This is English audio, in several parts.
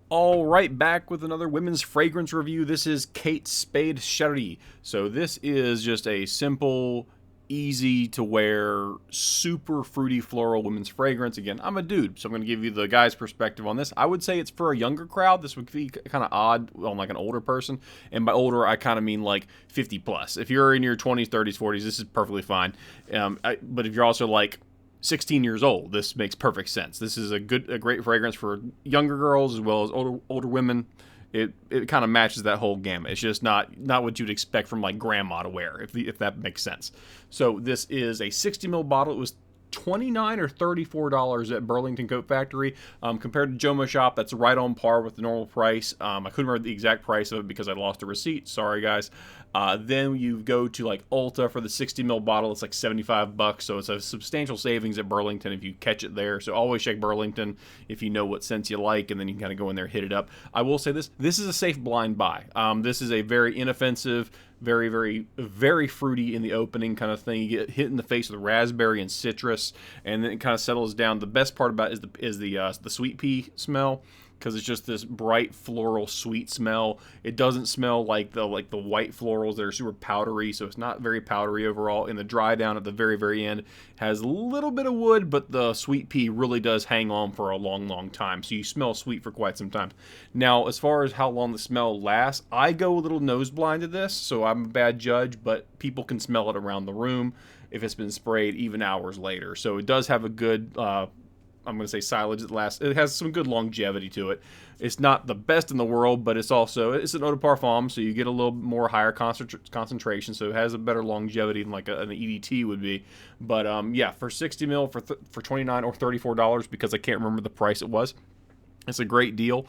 All right, back with another women's fragrance review. This is Kate Spade Cherie. So this is just a simple, easy to wear, super fruity floral women's fragrance. Again, I'm a dude, so I'm going to give you the guy's perspective on this. I would say it's for a younger crowd. This would be kind of odd on like an older person, and by older I kind of mean like 50 plus. If you're in your 20s, 30s, 40s, this is perfectly fine. But if you're also like 16 years old, this makes perfect sense. This is a great fragrance for younger girls as well as older women. It kind of matches that whole gamut. It's just not what you'd expect from like grandma to wear, if that makes sense. So this is a 60 ml bottle. It was $29 or $34 at Burlington Coat Factory. Compared to Joma Shop, that's right on par with the normal price. I couldn't remember the exact price of it because I lost a receipt. Sorry, guys. Then you go to like Ulta for the 60 ml bottle. It's like $75, so it's a substantial savings at Burlington if you catch it there. So always check Burlington if you know what scents you like, and then you can kind of go in there, hit it up. I will say this is a safe blind buy. This is a very inoffensive, very, very, very fruity in the opening kind of thing. You get hit in the face with raspberry and citrus, and then it kind of settles down. The best part about it is the sweet pea smell, because it's just this bright floral sweet smell. It doesn't smell like the white florals that are super powdery, so it's not very powdery overall. And the dry down at the very, very end has a little bit of wood, but the sweet pea really does hang on for a long, long time. So you smell sweet for quite some time. Now, as far as how long the smell lasts, I go a little nose blind to this, so I'm a bad judge, but people can smell it around the room if it's been sprayed even hours later. So it does have a good I'm going to say silage that lasts. It has some good longevity to it. It's not the best in the world, but it's an eau de parfum, so you get a little more higher concentration, so it has a better longevity than like an EDT would be. But yeah, for 60 mil for $29 or $34, because I can't remember the price it was. It's a great deal.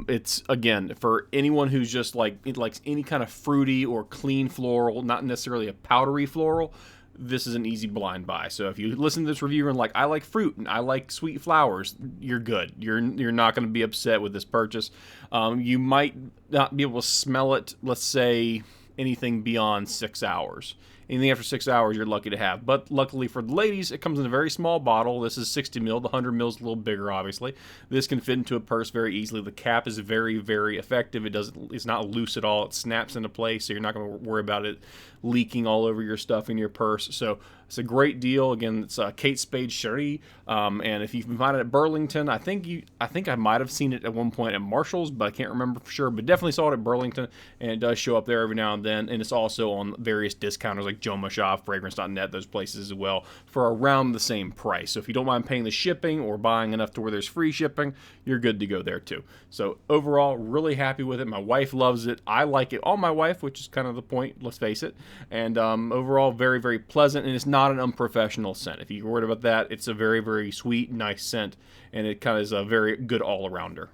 It's, again, for anyone who's just likes any kind of fruity or clean floral, not necessarily a powdery floral. This is an easy blind buy. So if you listen to this review and like, I like fruit and I like sweet flowers, you're good. You're not going to be upset with this purchase. You might not be able to smell it, let's say, anything beyond 6 hours. Anything after 6 hours, you're lucky to have. But luckily for the ladies, it comes in a very small bottle. This is 60 ml. The 100 ml is a little bigger, obviously. This can fit into a purse very easily. The cap is very, very effective. It's not loose at all. It snaps into place, so you're not going to worry about it leaking all over your stuff in your purse. So it's a great deal. Again, it's Kate Spade Cherie, and if you can find it at Burlington, I think I might have seen it at one point at Marshall's, but I can't remember for sure. But definitely saw it at Burlington, and it does show up there every now and then. And it's also on various discounters like Joma Shop, Fragrance.net, those places as well, for around the same price. So if you don't mind paying the shipping or buying enough to where there's free shipping, you're good to go there too. So overall, really happy with it. My wife loves it. I like it on my wife, which is kind of the point, let's face it. And overall, very, very pleasant, and it's not an unprofessional scent. If you're worried about that, it's a very, very sweet, nice scent, and it kind of is a very good all-arounder.